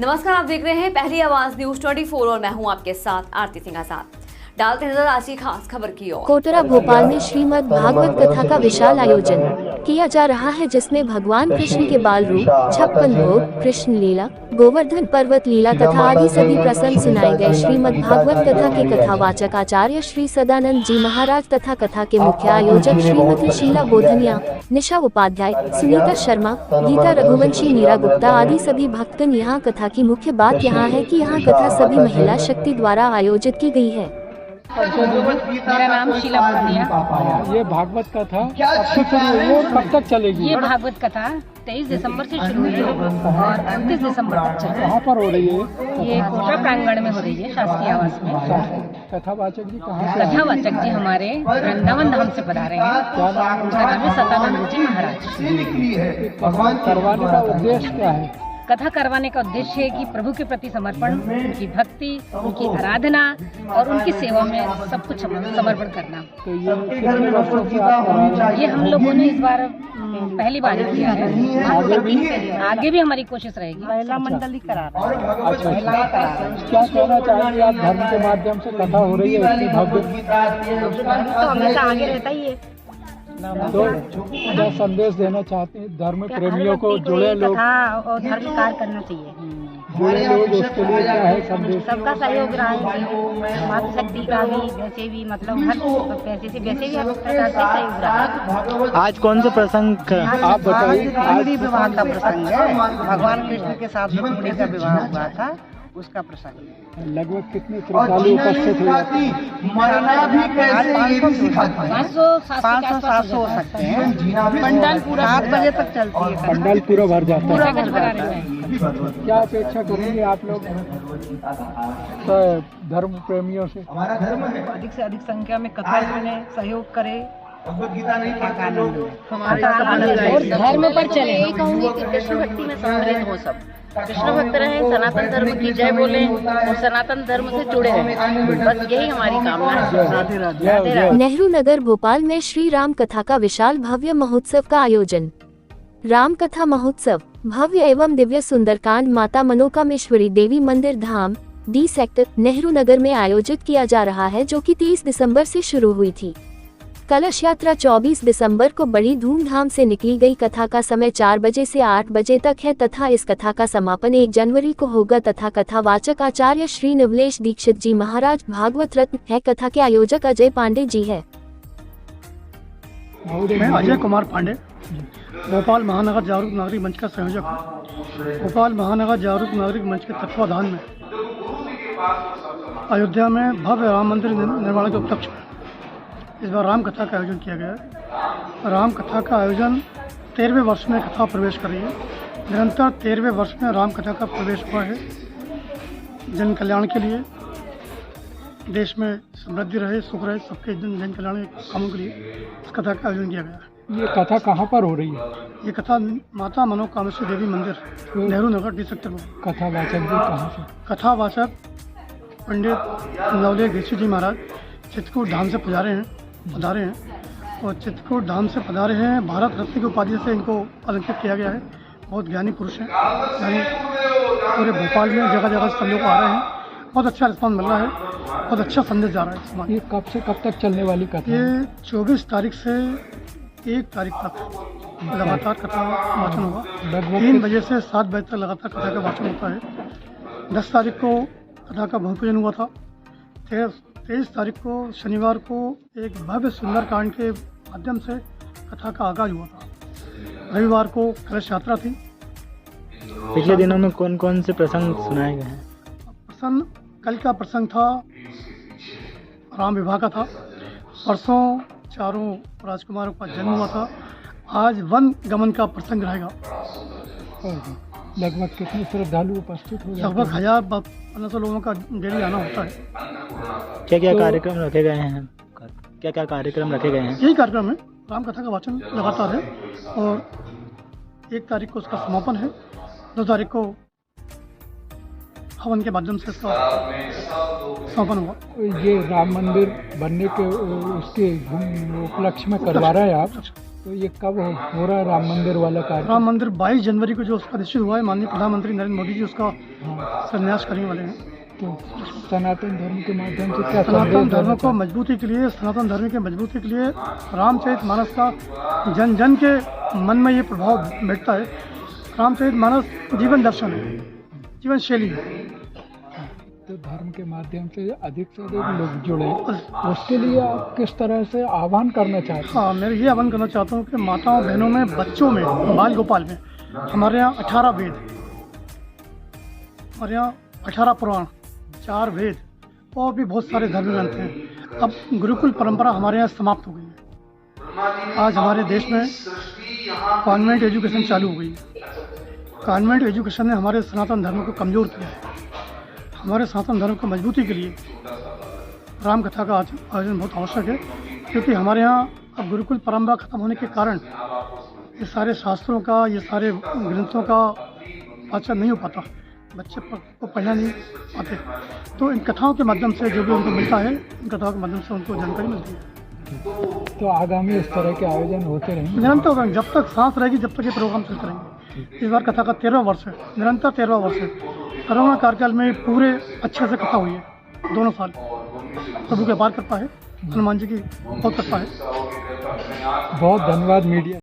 नमस्कार, आप देख रहे हैं पहली आवाज न्यूज 24 और मैं हूं आपके साथ आरती सिंह आजाद। डालते नजर आज की खास खबर की ओर। कोटरा भोपाल में श्रीमद् भागवत कथा का विशाल आयोजन किया जा रहा है, जिसमें भगवान कृष्ण के बाल रूप, 56 भोग, कृष्ण लीला, गोवर्धन पर्वत लीला तथा आदि सभी प्रसंग सुनाए गए। श्रीमद् भागवत कथा के कथावाचक आचार्य श्री सदानंद जी महाराज तथा कथा के मुख्य आयोजक श्रीमती शीला बोधनिया, निशा उपाध्याय, सुनीता शर्मा, गीता रघुवंशी, नीरा गुप्ता आदि सभी भक्तगण यहाँ कथा की मुख्य बात यहाँ है कि यहाँ कथा सभी महिला शक्ति द्वारा आयोजित की गई है। मेरा नाम शीला बोधनिया। ये भागवत कथा कब से शुरू हुई है और कब तक चलेगी? ये भागवत कथा 23 दिसंबर से शुरू हुई है और 29 दिसंबर तक चलेगी। कहाँ पर हो रही है? ये कोटरा प्रांगण में हो रही है, शासकीय आवास में। कथावाचक जी कहाँ से? कथावाचक जी हमारे वृंदावन धाम से पधारे हैं। क्या नाम? उनका नाम है सदानंद जी महाराज। कथा करवाने का उद्देश्य क्या है? कथा करवाने का उद्देश्य है कि प्रभु के प्रति समर्पण, उनकी भक्ति, उनकी आराधना और उनकी सेवा में सब कुछ समर्पण करना। तो ये कितने वर्षों से आप करा रहे हैं? ये हम लोगों ने इस बार पहली बार किया है। आगे भी हमारी कोशिश रहेगी। महिला मंडल ही करा रहा है। अच्छा, क्या कहना चाहेंगे आप? धर्म के माध्यम से कथा हो रही है इतनी भव्य, तो हमेशा आगे रहता ही है। तो क्या संदेश देना चाहते हैं धर्म प्रेमियों को? जुड़े लोग और धर्म कार्य करना चाहिए। जुड़े लोग उसके लिए क्या है संदेश? सबका सहयोग रहा है, मातृ शक्ति का भी, वैसे भी मतलब हर पैसे से वैसे भी हर प्रकार से सहयोग रहा। आज कौन सा प्रसंग आप बताइए। रुक्मिणी विवाह का प्रसंग है। भगवान कृष्ण के साथ रुक्मिणी का विवाह हुआ था, उसका प्रसंग। लगभग कितने श्रद्धालु उपस्थित हुए? मरना भी कैसे ये भी सिखाती है। 500-700 हो सकते हैं। पंडाल पूरा 7 बजे तक चलती है। पंडाल पूरा भर जाता है। भरा रहता है। क्या अपेक्षा करेंगे आप लोग तो धर्म प्रेमियों से? हमारा धर्म है अधिक से अधिक संख्या में कथा सुने, सहयोग करे। भगवत गीता नहीं और धर्म पर चले। यही कहूँगी कि कृष्ण भक्ति में सम्मिलित हो सब, कृष्ण भक्त रहे, सनातन धर्म की जय बोले और सनातन धर्म से जुड़े रहें। बस यही हमारी कामना है। राधे राधे। नेहरू नगर भोपाल में श्री राम कथा का विशाल भव्य महोत्सव का आयोजन। राम कथा महोत्सव भव्य एवं दिव्य सुंदरकांड माता मनोकामेश्वरी देवी मंदिर धाम डी सेक्टर नेहरू नगर में आयोजित किया जा रहा है, जो कि 30 दिसंबर से शुरू हुई थी। कलश यात्रा 24 दिसंबर को बड़ी धूमधाम से निकली गई। कथा का समय 4 बजे से 8 बजे तक है तथा इस कथा का समापन 1 जनवरी को होगा तथा कथावाचक आचार्य श्री निवलेश दीक्षित जी महाराज भागवत रत्न है। कथा के आयोजक अजय पांडे जी है। मैं अजय कुमार पांडे, भोपाल महानगर जागरूक नागरिक मंच का संयोजक हूँ। भोपाल महानगर जागरूक नागरिक मंच के तत्वाधान में अयोध्या में भव्य राम मंदिर निर्माण के उपलक्ष्य में इस बार राम कथा का आयोजन किया गया है। राम कथा का आयोजन 13वें वर्ष में कथा प्रवेश कर रही है। निरंतर 13वें वर्ष में राम कथा का प्रवेश हुआ है। जन कल्याण के लिए, देश में समृद्धि रहे, सुख रहे, सबके जन कल्याण के कामों के लिए इस कथा का आयोजन किया गया है। ये कथा कहाँ पर हो रही है? ये कथा माता मनोकामेश्वरी देवी मंदिर नेहरू नगर डी सेक्टर में। कथावाचक जी कहाँ से? कथावाचक पंडित नवलेश दीक्षित जी महाराज चित्रकूट धाम से पधारे हैं और चित्रकूट धाम से पधारे हैं। भारत रत्न की उपाधि से इनको अलंकृत किया गया है। बहुत ज्ञानी पुरुष हैं। यानी पूरे भोपाल में जगह जगह से सब लोग आ रहे हैं। बहुत अच्छा रिस्पॉन्स मिल रहा है, बहुत अच्छा संदेश जा रहा है समाज। ये कब से कब तक चलने वाली कथा? ये 24 तारीख से 1 तारीख तक लगातार कथा वाचन होगा। 3 बजे से 7 बजे तक लगातार कथा का वाचन होता है। 10 तारीख को कथा का भूमि पूजन हुआ था। 23 तारीख को शनिवार को एक भव्य सुंदरकांड के माध्यम से कथा का आगाज हुआ था। रविवार को कलश यात्रा थी। पिछले दिनों में कौन कौन से प्रसंग सुनाए गए हैं? प्रसंग कल का प्रसंग था राम विवाह का था। परसों चारों राजकुमारों का जन्म हुआ था। आज वन गमन का प्रसंग रहेगा। लगभग कितने श्रद्धालु उपस्थित हो? लगभग 1000-1500 लोगों का डेली आना होता है। क्या क्या कार्यक्रम रखे गए हैं? क्या क्या कार्यक्रम रखे गए हैं? यही कार्यक्रम है। राम कथा का वाचन लगातार है और 1 तारीख को उसका समापन है। 2 तारीख को हवन के माध्यम से इसका समापन हुआ। ये राम मंदिर बनने के उसके उपलक्ष्य में करवा रहे हैं आप? तो ये कब हो रहा है राम मंदिर वाला कार्य? राम मंदिर 22 जनवरी को जो उसका निश्चित हुआ है, माननीय प्रधानमंत्री नरेंद्र मोदी जी उसका शिलान्यास करने वाले हैं। तो सनातन धर्म के माध्यम से क्या सनातन धर्म को मजबूती के लिए, सनातन धर्म के मजबूती के लिए रामचरितमानस का जन जन के मन में ये प्रभाव बैठता है। रामचरितमानस जीवन दर्शन है, जीवन शैली है। तो धर्म के माध्यम से अधिक लोग जुड़े, उसके लिए आप किस तरह से आह्वान करना चाहते हैं? हाँ, मैं ये आह्वान करना चाहता हूँ कि माताओं बहनों में, बच्चों में, बाल गोपाल में हमारे यहाँ 18 वेद, हमारे यहाँ 18 पुराण, 4 वेद और भी बहुत सारे धर्म ग्रंथ हैं। अब गुरुकुल परंपरा हमारे यहाँ समाप्त हो गई है। आज हमारे देश में कॉन्वेंट एजुकेशन चालू हो गई है। कॉन्वेंट एजुकेशन ने हमारे सनातन धर्म को कमज़ोर किया है। हमारे सनातन धर्म को मजबूती के लिए राम कथा का आयोजन बहुत आवश्यक है, क्योंकि हमारे यहाँ अब गुरुकुल परंपरा खत्म होने के कारण ये सारे शास्त्रों का, ये सारे ग्रंथों का वाचन नहीं हो पाता, बच्चे को पढ़ना नहीं आते। तो इन कथाओं के माध्यम से जो भी उनको मिलता है, इन कथाओं के माध्यम से उनको जानकारी मिलती है। तो आगामी इस तरह के आयोजन होते रहेंगे निरंतर होगा, जब तक सांस रहेगी तब तक ये प्रोग्राम चलते रहेंगे। इस बार कथा का 13वां वर्ष है, निरंतर 13वां वर्ष है। कोरोना कार्यकाल में पूरे अच्छे से कथा हुई है, दोनों साल। प्रभु की अपार कृपा है, हनुमान जी की बहुत कृपा है। बहुत धन्यवाद मीडिया।